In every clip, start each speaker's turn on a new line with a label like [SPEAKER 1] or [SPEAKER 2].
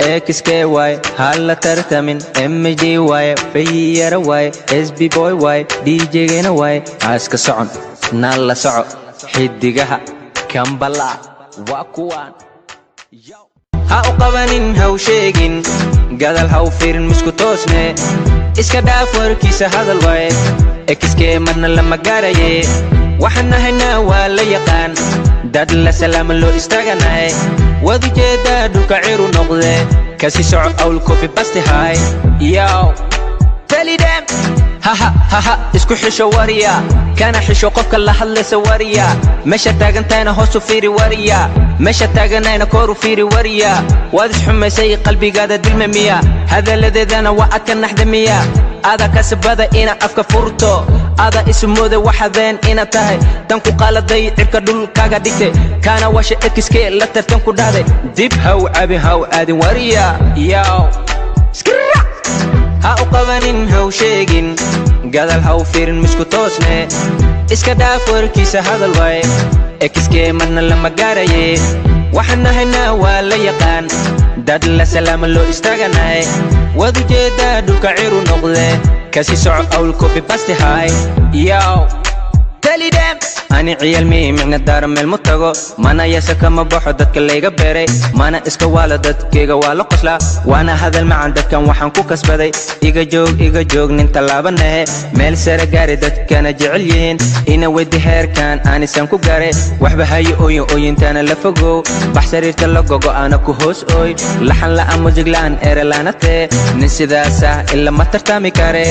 [SPEAKER 1] XKY hala tartamin MGY fayara Y SB boy Y DJ gena Y aska socon nala soco xidigaha kambala waa kuwan ha u qabanin ha u sheegin gadal ha u fiirin misku toosne iska dhaaf warkiisa hadal way XK marna lama gaaraye waxaan nahaynaa waa la yaqaan dad la salaam loo istaaganay wadi jeeda dhulka ciru noqde kasi soco awl copy paste hay yo tell them ha isku xisho wariya kana xisho qofka la hadlaysa wariya meesha taagantaana hoos u fiiri wariya meesha taaganayna kor u fiiri wariya waad isxumaysay qalbigaada dilmamiya hadaladeedana waa adka naxdamiya ada kasbada ina afka furto ada ismooda waxadeen ina tahay tan ku qaladay cirka dhulkaaga dhigtay kana washa XK la tartan ku dhahday dib haw abi haw aadin wariya yo ha u qabanin ha u sheegin gadal ha u fiirin misku toosne iska dhaaf warkiisa hadal way XK marna lama gaaraye waxaan nahaynaa waa la yaqaan dad la salaam loo istaaganay wadi jeeda dhulka ciru noqde kasi soco awl copy paste hay yo tell them ani ciyal mi micna daara meel mu tago mana yasa kama baxo dadka layga beeray mana iska waala dadkayga waa la qoslaa waana hadal macan dadkan waxaan ku kasbaday iga joog nin tallaabanahe meel sare gaari dadkana jecel yihiin ina weydi heerkan aanisan ku gaare waxba hayo ooyintaana la fogow bax sariirta la gogo ana ku hoos ooy laxan la'aan musig la'aan ere laanatee nin sidaasa ila ma tartami kare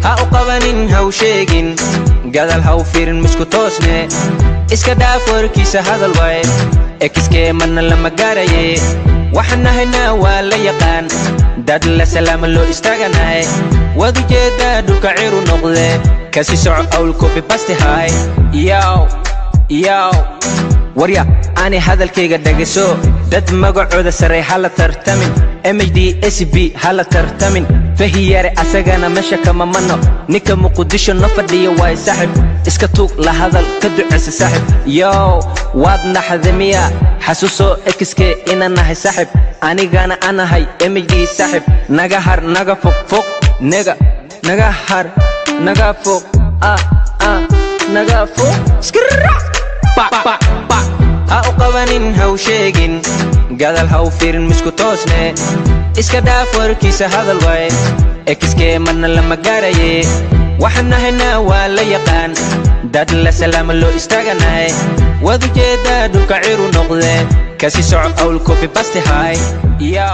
[SPEAKER 1] ha u qabanin ha u sheegin gadal ha u fiirin misku toosne iska dhaaf warkiisa hadal way XK marna lama gaaraye waxaan nahaynaa waa la yaqaan dad la salaam loo istaaganay wadi jeeda dhulka ciru noqde kasi soco awl copy paste hay yo warya ani hadalkayga dhagayso dad magacooda sare hala tartamin MHD SB hala tartamin fahiyare asagana meesha kama mano ninka muqdisho no fadhiyo way saaxib iska tuug la hadal ka duceysa saaxib yo waad naxdamiya xasuuso XK ina nahay saaxib anigana anahay MHD saaxib naga har naga fog naga har naga fog naga fog ha u qabanin ha u sheegin gadal ha u fiirin misku toosne iska dhaaf warkiisa hadal way XK marna lama gaaraye waxaan nahaynaa waa la yaqaan dad la salaam loo istaaganay wadi jeeda dhulka ciru noqde kasi soco awl copy paste hay yo